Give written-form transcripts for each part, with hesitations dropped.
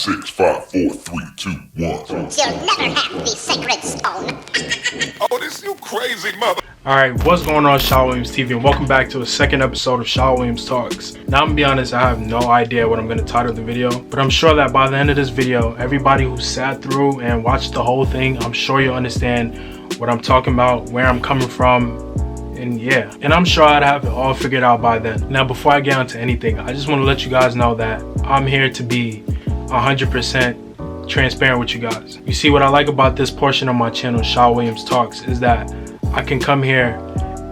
6, 5, 4, 3, 2, 1. You'll never have the sacred stone. Oh, this you crazy mother. Alright, what's going on, ShaWilliams TV, and welcome back to a second episode of ShaWilliamsTalks. Now, I'm gonna be honest, I have no idea what I'm gonna title the video, but I'm sure that by the end of this video, everybody who sat through and watched the whole thing, I'm sure you'll understand what I'm talking about, where I'm coming from, and yeah. And I'm sure I'd have it all figured out by then. Now, before I get onto anything, I just want to let you guys know that I'm here to be 100% transparent with you guys. You see, what I like about this portion of my channel, ShaWilliamsTalks, is that I can come here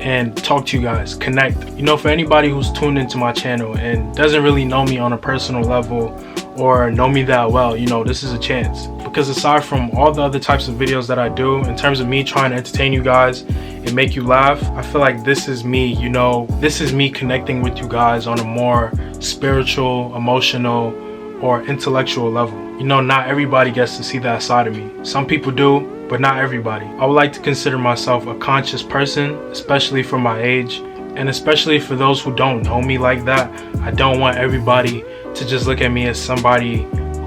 and talk to you guys, connect. You know, for anybody who's tuned into my channel and doesn't really know me on a personal level or know me that well, you know, this is a chance. Because aside from all the other types of videos that I do, in terms of me trying to entertain you guys and make you laugh, I feel like this is me, you know, this is me connecting with you guys on a more spiritual, emotional, or intellectual level. You know, not everybody gets to see that side of me. Some people do, but not everybody. I would like to consider myself a conscious person, especially for my age, and especially for those who don't know me like that. I don't want everybody to just look at me as somebody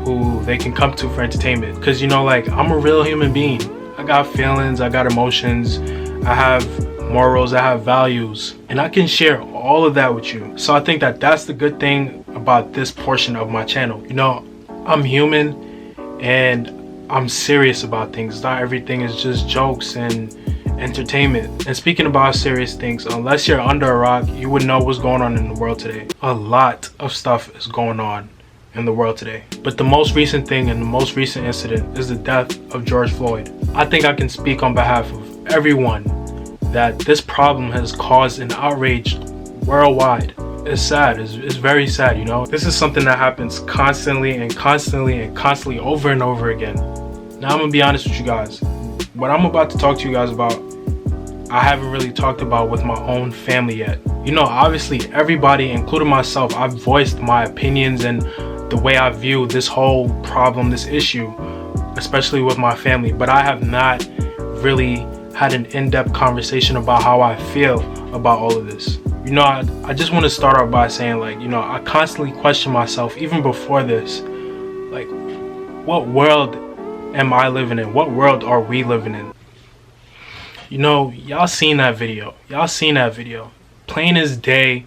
who they can come to for entertainment. Because, you know, like, I'm a real human being. I got feelings, I got emotions, I have morals, I have values, and I can share all of that with you. So I think that that's the good thing about this portion of my channel. You know, I'm human and I'm serious about things. Not everything is just jokes and entertainment. And speaking about serious things, unless you're under a rock, you would know what's going on in the world today. A lot of stuff is going on in the world today. But the most recent thing and the most recent incident is the death of George Floyd. I think I can speak on behalf of everyone that this problem has caused an outrage worldwide. It's sad. It's very sad, you know. This is something that happens constantly over and over again. Now, I'm gonna be honest with you guys. What I'm about to talk to you guys about, I haven't really talked about with my own family yet. You know, obviously everybody, including myself, I've voiced my opinions and the way I view this whole problem, this issue, especially with my family, but I have not really had an in-depth conversation about how I feel about all of this. You know, I just want to start off by saying, like, you know, I constantly question myself, even before this, like, what world am I living in? What world are we living in? You know, y'all seen that video. Plain as day,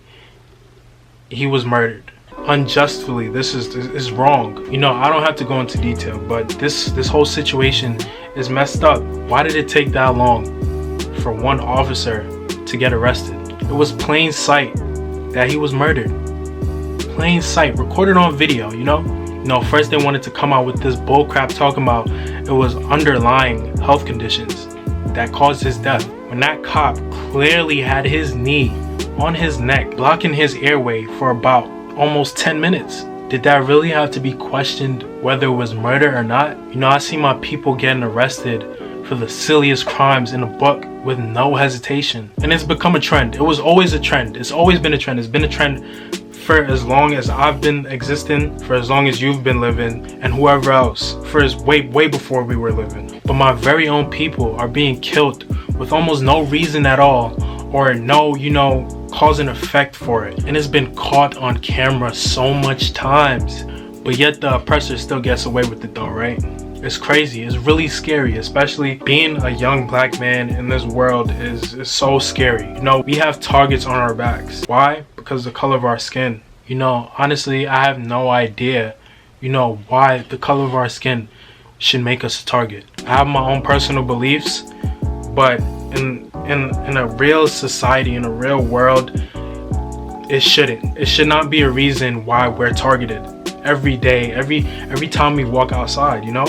he was murdered unjustly. This is wrong. You know, I don't have to go into detail, but this whole situation is messed up. Why did it take that long for one officer to get arrested? It was plain sight that he was murdered. Plain sight, recorded on video, you know? You know, first they wanted to come out with this bullcrap talking about it was underlying health conditions that caused his death, when that cop clearly had his knee on his neck, blocking his airway for about almost 10 minutes. Did that really have to be questioned whether it was murder or not? You know, I see my people getting arrested for the silliest crimes in a book with no hesitation. And it's become a trend. It was always a trend. It's always been a trend. It's been a trend for as long as I've been existing, for as long as you've been living, and whoever else, for as way before we were living. But my very own people are being killed with almost no reason at all, or no, you know, cause and effect for it. And it's been caught on camera so much times, but yet the oppressor still gets away with it though, right? It's crazy. It's really scary, especially being a young black man in this world is so scary. You know, we have targets on our backs. Why? Because of the color of our skin. You know, honestly, I have no idea, you know, why the color of our skin should make us a target. I have my own personal beliefs, but in a real society, in a real world, it shouldn't. It should not be a reason why we're targeted every day, every time we walk outside, you know?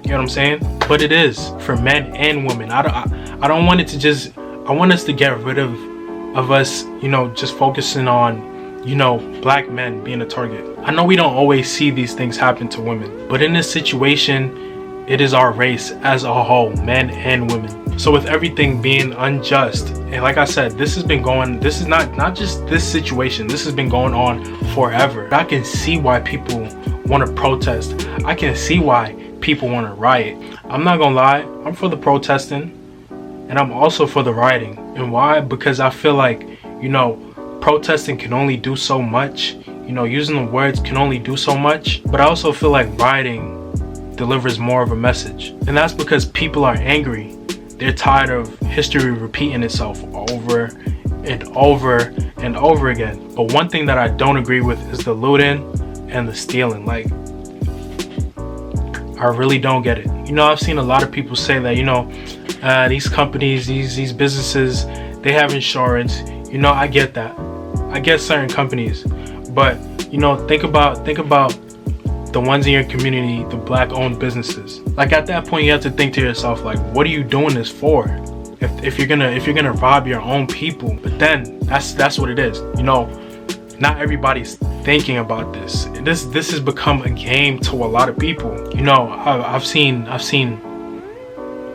You know what I'm saying? But it is for men and women. I don't want it to just, I want us to get rid of us, you know, just focusing on, you know, black men being a target. I know we don't always see these things happen to women, but in this situation, it is our race as a whole, men and women. So with everything being unjust, and like I said, this has been going, this is not just this situation, this has been going on forever. I can see why people want to protest. I can see why people want to riot. I'm not gonna lie, I'm for the protesting, and I'm also for the rioting. And why? Because I feel like, you know, protesting can only do so much. you know, using the words can only do so much, but I also feel like writing delivers more of a message. And that's because people are angry. They're tired of history repeating itself over and over and over again. But one thing that I don't agree with is the looting and the stealing. Like, I really don't get it. You know, I've seen a lot of people say that, you know, these companies, these businesses, they have insurance. You know, I get that. I get certain companies, but you know, think about the ones in your community, the black-owned businesses. Like, at that point, you have to think to yourself, like, what are you doing this for? If you're gonna rob your own people. But then that's what it is. You know, not everybody's thinking about this. This has become a game to a lot of people. You know, I've seen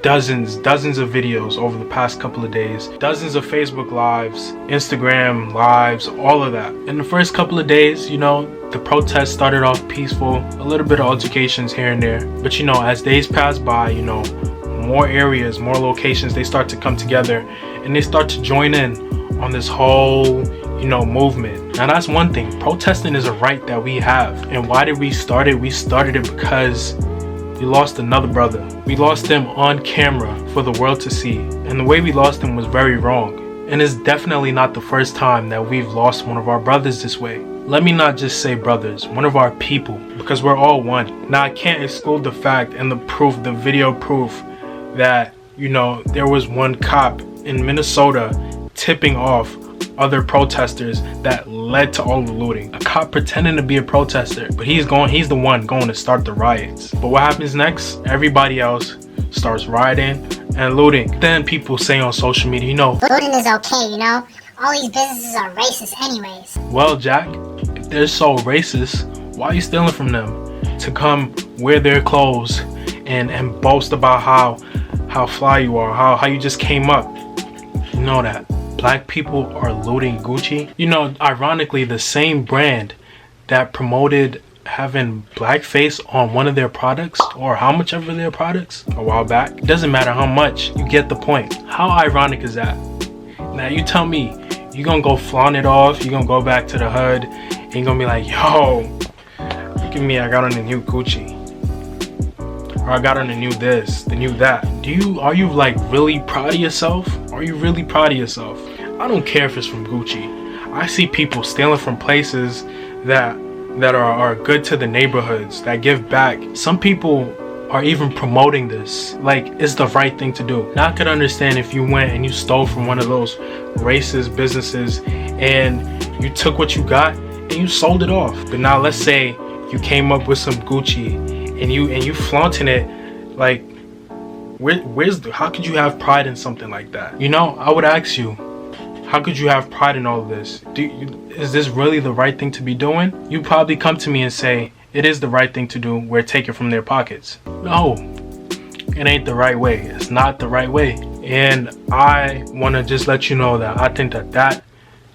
dozens of videos over the past couple of days, dozens of Facebook lives, Instagram lives, all of that. In the first couple of days, you know, the protests started off peaceful, a little bit of altercations here and there. But you know, as days pass by, you know, more areas, more locations, they start to come together and they start to join in on this whole, you know, movement. Now that's one thing. Protesting is a right that we have. And why did we start it? We started it because we lost another brother. We lost him on camera for the world to see. And the way we lost him was very wrong. And it's definitely not the first time that we've lost one of our brothers this way. Let me not just say brothers, one of our people, because we're all one. Now I can't exclude the fact and the proof, the video proof, that, you know, there was one cop in Minnesota tipping off other protesters that led to all the looting. A cop pretending to be a protester, but he's the one going to start the riots. But what happens next? Everybody else starts rioting and looting. Then people say on social media, you know, Looting is okay, you know? All these businesses are racist anyways. well, Jack, if they're so racist, why are you stealing from them? To come wear their clothes and boast about how fly you are, how you just came up. You know that black people are looting Gucci. You know, ironically, the same brand that promoted having blackface on one of their products, or how much of their products a while back, it doesn't matter how much, you get the point. How ironic is that? Now you tell me, you gonna go flaunt it off, you gonna go back to the hood and you gonna be like, yo, look at me, I got on the new Gucci, or I got on the new this, the new that. Are you like really proud of yourself? Are you really proud of yourself? I don't care if it's from Gucci. I see people stealing from places that are good to the neighborhoods, that give back. Some people are even promoting this like it's the right thing to do. Now I could understand if you went and you stole from one of those racist businesses and you took what you got and you sold it off. But now let's say you came up with some Gucci and you flaunting it, like how could you have pride in something like that? You know, I would ask you, how could you have pride in all of this? Is this really the right thing to be doing? You probably come to me and say, it is the right thing to do, we're taking from their pockets. No, it ain't the right way. It's not the right way. And I want to just let you know that I think that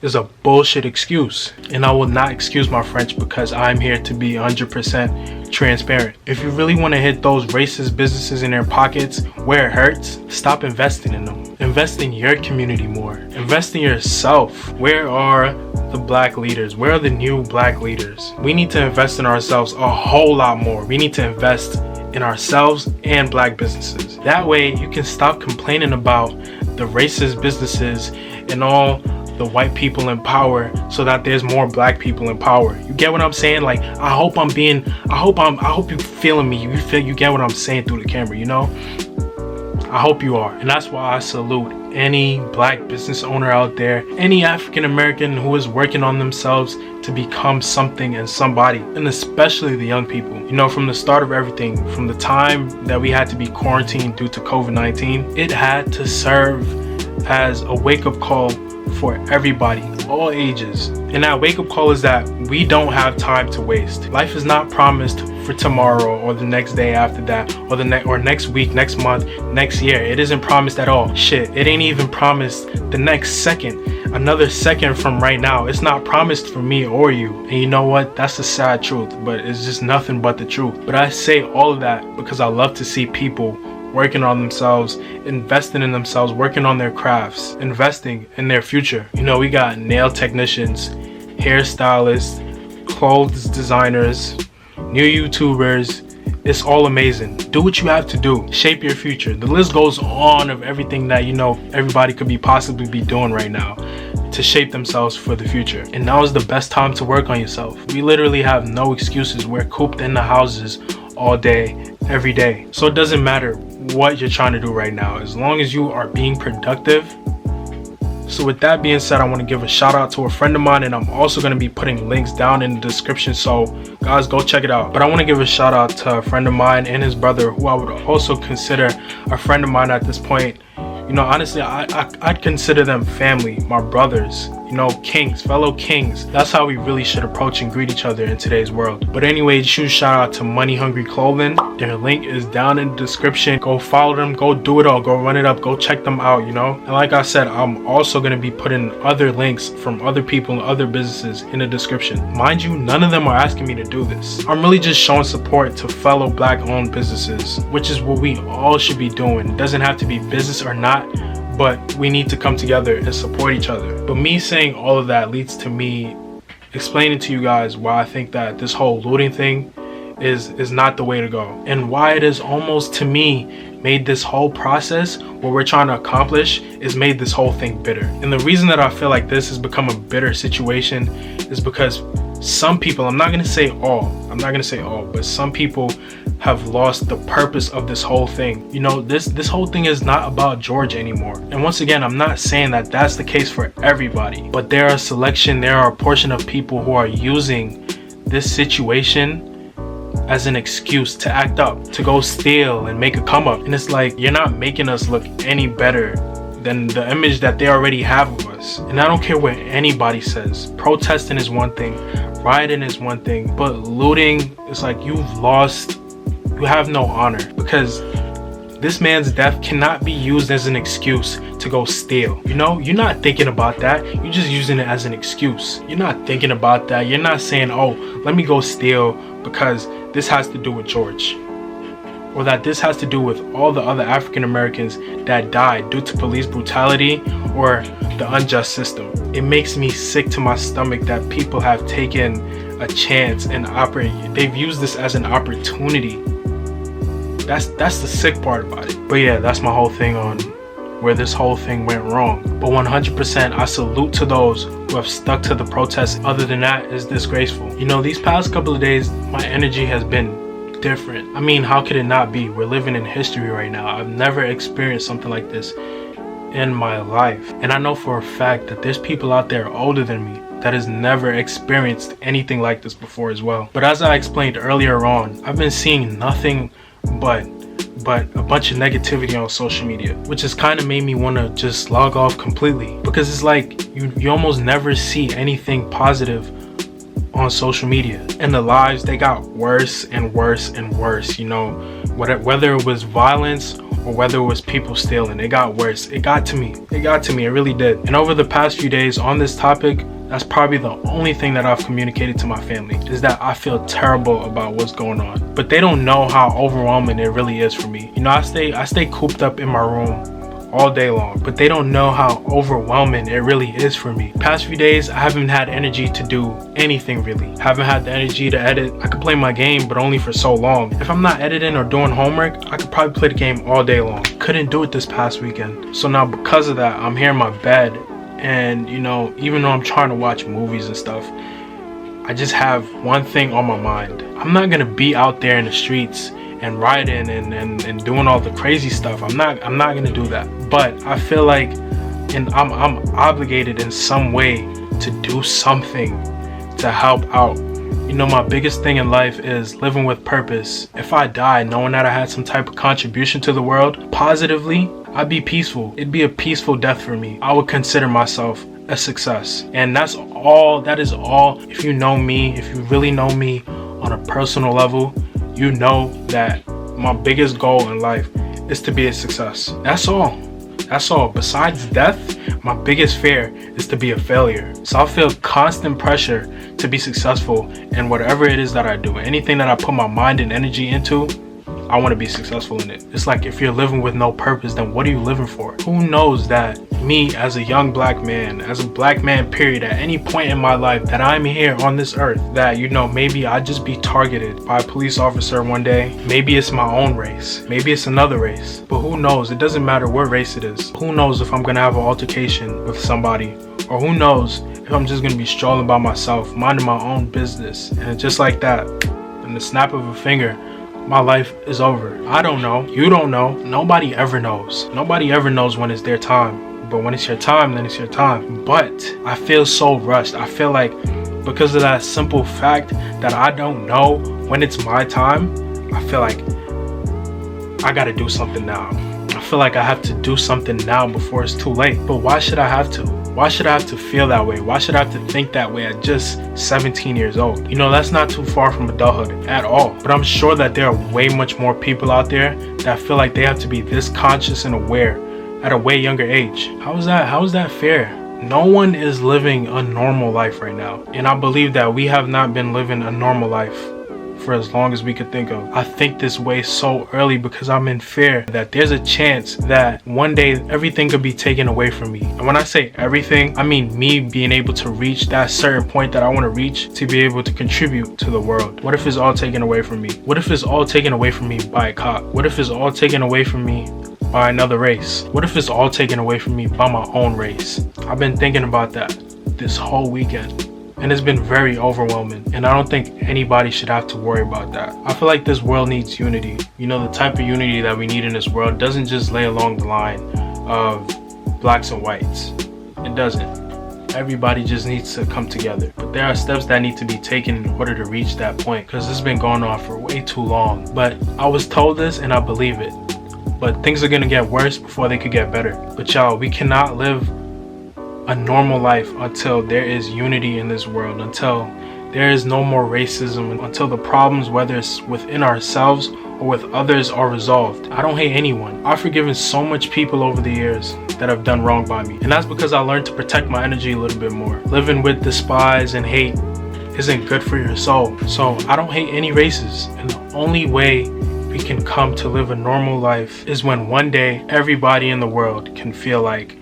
is a bullshit excuse. And I will not excuse my French, because I'm here to be 100% transparent. If you really want to hit those racist businesses in their pockets where it hurts, stop investing in them. Invest in your community more. Invest in yourself. Where are the black leaders? Where are the new black leaders? We need to invest in ourselves a whole lot more. We need to invest in ourselves and black businesses. That way you can stop complaining about the racist businesses and all the white people in power, so that there's more black people in power. You get what I'm saying? Like, I hope you feeling me. You get what I'm saying through the camera, you know? I hope you are. And that's why I salute any black business owner out there, any African American who is working on themselves to become something and somebody, and especially the young people. You know, from the start of everything, from the time that we had to be quarantined due to COVID-19, it had to serve as a wake-up call for everybody, all ages. And that wake-up call is that we don't have time to waste. Life is not promised for tomorrow or the next day after that, or next week, next month, next year. It isn't promised at all. Shit, it ain't even promised the next second. Another second from right now. It's not promised for me or you. And you know what? That's the sad truth, but it's just nothing but the truth. But I say all of that because I love to see people working on themselves, investing in themselves, working on their crafts, investing in their future. You know, we got nail technicians, hairstylists, clothes designers, new YouTubers. It's all amazing. Do what you have to do. Shape your future. The list goes on of everything that everybody could possibly be doing right now to shape themselves for the future. And now is the best time to work on yourself. We literally have no excuses. We're cooped in the houses all day, every day. So it doesn't matter what you're trying to do right now, as long as you are being productive. So with that being said, I want to give a shout out to a friend of mine, and I'm also going to be putting links down in the description, so guys, go check it out. But I want to give a shout out to a friend of mine and his brother, who I would also consider a friend of mine at this point. Honestly, I'd consider them family, my brothers, kings, fellow kings. That's how we really should approach and greet each other in today's world. But anyway, huge shout out to Money Hungry Clothing. Their link is down in the description. Go follow them, go do it all, go run it up, go check them out, And like I said, I'm also going to be putting other links from other people and other businesses in the description. Mind you, none of them are asking me to do this. I'm really just showing support to fellow Black owned businesses, which is what we all should be doing. It doesn't have to be business or not, but we need to come together and support each other. But me saying all of that leads to me explaining to you guys why I think that this whole looting thing is not the way to go, and why it is almost, to me, made this whole process, what we're trying to accomplish, is made this whole thing bitter. And the reason that I feel like this has become a bitter situation is because some people, I'm not gonna say all, but some people have lost the purpose of this whole thing. This whole thing is not about George anymore. And once again, I'm not saying that that's the case for everybody, but there are a portion of people who are using this situation as an excuse to act up, to go steal and make a come up. And it's like, you're not making us look any better than the image that they already have of us. And I don't care what anybody says. Protesting is one thing, rioting is one thing, but looting is like, you have no honor, because this man's death cannot be used as an excuse to go steal. You're not thinking about that. You're just using it as an excuse. You're not thinking about that. You're not saying, oh, let me go steal because this has to do with George, or that this has to do with all the other African Americans that died due to police brutality or the unjust system. It makes me sick to my stomach that people have taken a chance and they've used this as an opportunity. That's the sick part about it. But yeah, that's my whole thing on where this whole thing went wrong. But 100%, I salute to those who have stuck to the protest. Other than that, it's disgraceful. These past couple of days, my energy has been different. I mean, how could it not be? We're living in history right now. I've never experienced something like this in my life. And I know for a fact that there's people out there older than me that has never experienced anything like this before as well. But as I explained earlier on, I've been seeing nothing but a bunch of negativity on social media, which has kind of made me want to just log off completely, because it's like you almost never see anything positive on social media. And the lives, they got worse and worse and worse. Whether it was violence or whether it was people stealing, it got worse. It got to me, it really did. And over the past few days on this topic, that's probably the only thing that I've communicated to my family, is that I feel terrible about what's going on. But they don't know how overwhelming it really is for me. I stay cooped up in my room all day long, but they don't know how overwhelming it really is for me. Past few days, I haven't had energy to do anything really. Haven't had the energy to edit. I could play my game, but only for so long. If I'm not editing or doing homework, I could probably play the game all day long. Couldn't do it this past weekend. So now because of that, I'm here in my bed, and even though I'm trying to watch movies and stuff, I just have one thing on my mind. I'm not gonna be out there in the streets and rioting and doing all the crazy stuff. I'm not gonna do that. But I feel like I'm obligated in some way to do something to help out. My biggest thing in life is living with purpose. If I die knowing that I had some type of contribution to the world positively, I'd be peaceful. It'd be a peaceful death for me. I would consider myself a success. And that is all. If you know me, if you really know me on a personal level, you know that my biggest goal in life is to be a success. That's all. Besides death, my biggest fear is to be a failure. So I feel constant pressure to be successful in whatever it is that I do. Anything that I put my mind and energy into, I want to be successful in it. It's like, if you're living with no purpose, then what are you living for? Who knows that me, as a young black man, as a black man period, at any point in my life that I'm here on this earth, that, you know, maybe I just be targeted by a police officer one day. Maybe it's my own race, maybe it's another race, but who knows? It doesn't matter what race it is. Who knows if I'm gonna have an altercation with somebody, or who knows if I'm just gonna be strolling by myself, minding my own business, and just like that, in the snap of a finger, my life is over. I don't know. You don't know. Nobody ever knows. Nobody ever knows when it's their time. But when it's your time, then it's your time. But I feel so rushed. I feel like, because of that simple fact that I don't know when it's my time, I feel like I gotta do something now. I feel like I have to do something now before it's too late. But why should I have to? Why should I have to feel that way? Why should I have to think that way at just 17 years old? You know, that's not too far from adulthood at all. But I'm sure that there are way much more people out there that feel like they have to be this conscious and aware at a way younger age. How is that fair? No one is living a normal life right now. And I believe that we have not been living a normal life for as long as we could think of. I think this way so early because I'm in fear that there's a chance that one day everything could be taken away from me. And when I say everything, I mean me being able to reach that certain point that I want to reach to be able to contribute to the world. What if it's all taken away from me? What if it's all taken away from me by a cop? What if it's all taken away from me by another race? What if it's all taken away from me by my own race? I've been thinking about that this whole weekend, and it's been very overwhelming, and I don't think anybody should have to worry about that. I feel like this world needs unity. You know, the type of unity that we need in this world doesn't just lay along the line of blacks and whites. It doesn't. Everybody just needs to come together. But there are steps that need to be taken in order to reach that point, because this has been going on for way too long. But I was told this and I believe it. But things are gonna get worse before they could get better. But y'all, we cannot live a normal life until there is unity in this world, until there is no more racism, until the problems, whether it's within ourselves or with others, are resolved. I don't hate anyone. I've forgiven so much people over the years that have done wrong by me, and that's because I learned to protect my energy a little bit more. Living with despise and hate isn't good for your soul. So I don't hate any races, and the only way we can come to live a normal life is when one day everybody in the world can feel like,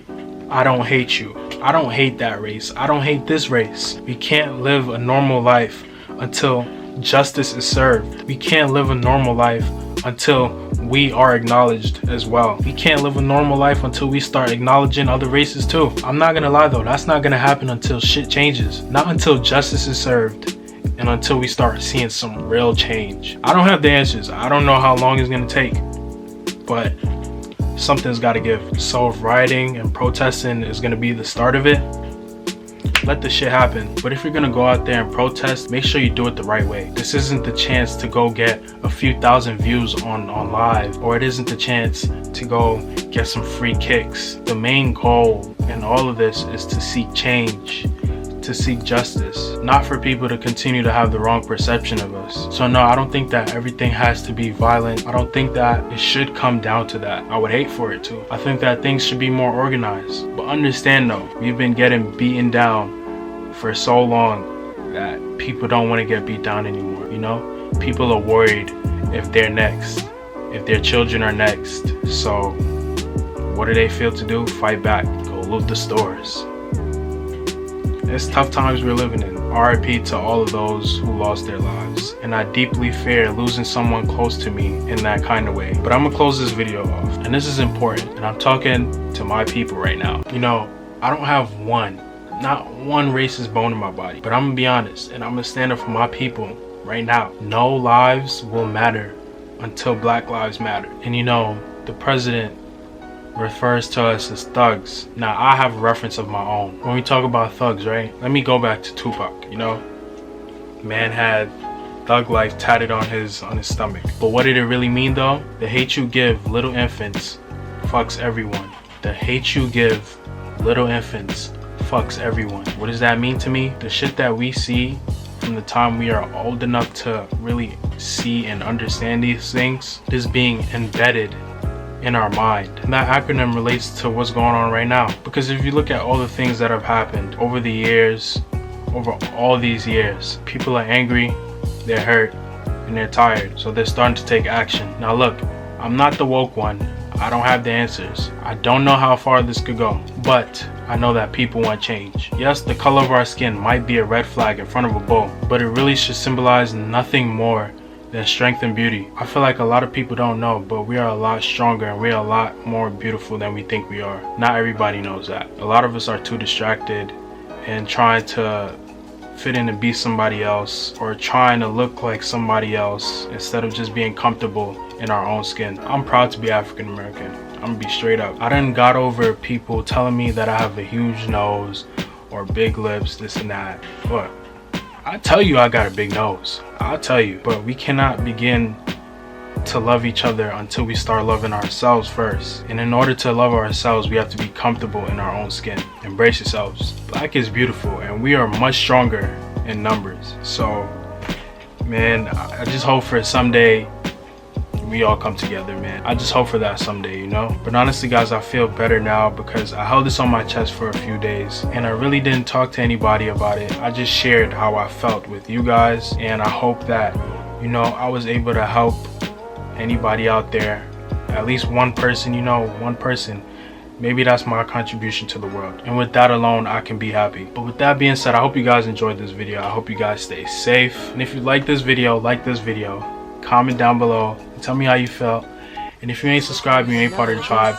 I don't hate you, I don't hate that race, I don't hate this race. We can't live a normal life until justice is served. We can't live a normal life until we are acknowledged as well. We can't live a normal life until we start acknowledging other races too. I'm not gonna lie though, that's not gonna happen until shit changes. Not until justice is served, and until we start seeing some real change. I don't have the answers. I don't know how long it's gonna take, but something's gotta give. So if rioting and protesting is gonna be the start of it, let the shit happen. But if you're gonna go out there and protest, make sure you do it the right way. This isn't the chance to go get a few thousand views on live, or it isn't the chance to go get some free kicks. The main goal in all of this is to seek change, to seek justice, not for people to continue to have the wrong perception of us. So no, I don't think that everything has to be violent. I don't think that it should come down to that. I would hate for it to. I think that things should be more organized. But understand though, we've been getting beaten down for so long that people don't want to get beat down anymore, you know? People are worried if they're next, if their children are next. So what do they feel to do? Fight back, go loot the stores. It's tough times we're living in. RIP to all of those who lost their lives. And I deeply fear losing someone close to me in that kind of way. But I'm gonna close this video off. And this is important. And I'm talking to my people right now. You know, I don't have not one racist bone in my body. But I'm gonna be honest, and I'm gonna stand up for my people right now. No lives will matter until Black lives matter. And you know, the president refers to us as thugs. Now I have a reference of my own. When we talk about thugs, right? Let me go back to Tupac, you know? Man had thug life tatted on his stomach. But what did it really mean though? The hate you give little infants fucks everyone. The hate you give little infants fucks everyone. What does that mean to me? The shit that we see from the time we are old enough to really see and understand these things is being embedded in our mind. And that acronym relates to what's going on right now. Because if you look at all the things that have happened over the years, over all these years, people are angry, they're hurt, and they're tired, so they're starting to take action. Now look, I'm not the woke one. I don't have the answers. I don't know how far this could go, but I know that people want change. Yes, the color of our skin might be a red flag in front of a bull, but it really should symbolize nothing more than strength and beauty. I feel like a lot of people don't know, but we are a lot stronger and we are a lot more beautiful than we think we are. Not everybody knows that. A lot of us are too distracted and trying to fit in and be somebody else, or trying to look like somebody else instead of just being comfortable in our own skin. I'm proud to be African American. I'm gonna be straight up. I done got over people telling me that I have a huge nose or big lips, this and that. But I tell you I got a big nose. I'll tell you. But we cannot begin to love each other until we start loving ourselves first. And in order to love ourselves, we have to be comfortable in our own skin. Embrace yourselves. Black is beautiful and we are much stronger in numbers. So, man, I just hope for someday we all come together, man. I just hope for that someday, you know? But honestly, guys, I feel better now because I held this on my chest for a few days and I really didn't talk to anybody about it. I just shared how I felt with you guys, and I hope that, you know, I was able to help anybody out there, at least one person, you know, one person. Maybe that's my contribution to the world, and with that alone I can be happy. But with that being said, I hope you guys enjoyed this video. I hope you guys stay safe, and if you like this video, comment down below and tell me how you felt. And if you ain't subscribed, you ain't part of the tribe,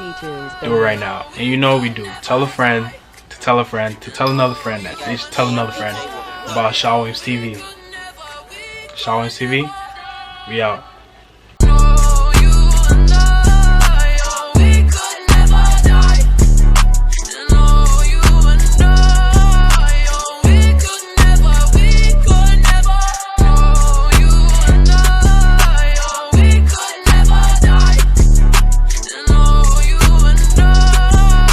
do it right now. And you know what we do. Tell a friend to tell a friend to tell another friend that they should tell another friend about ShaWilliams TV. ShaWilliams TV, we out.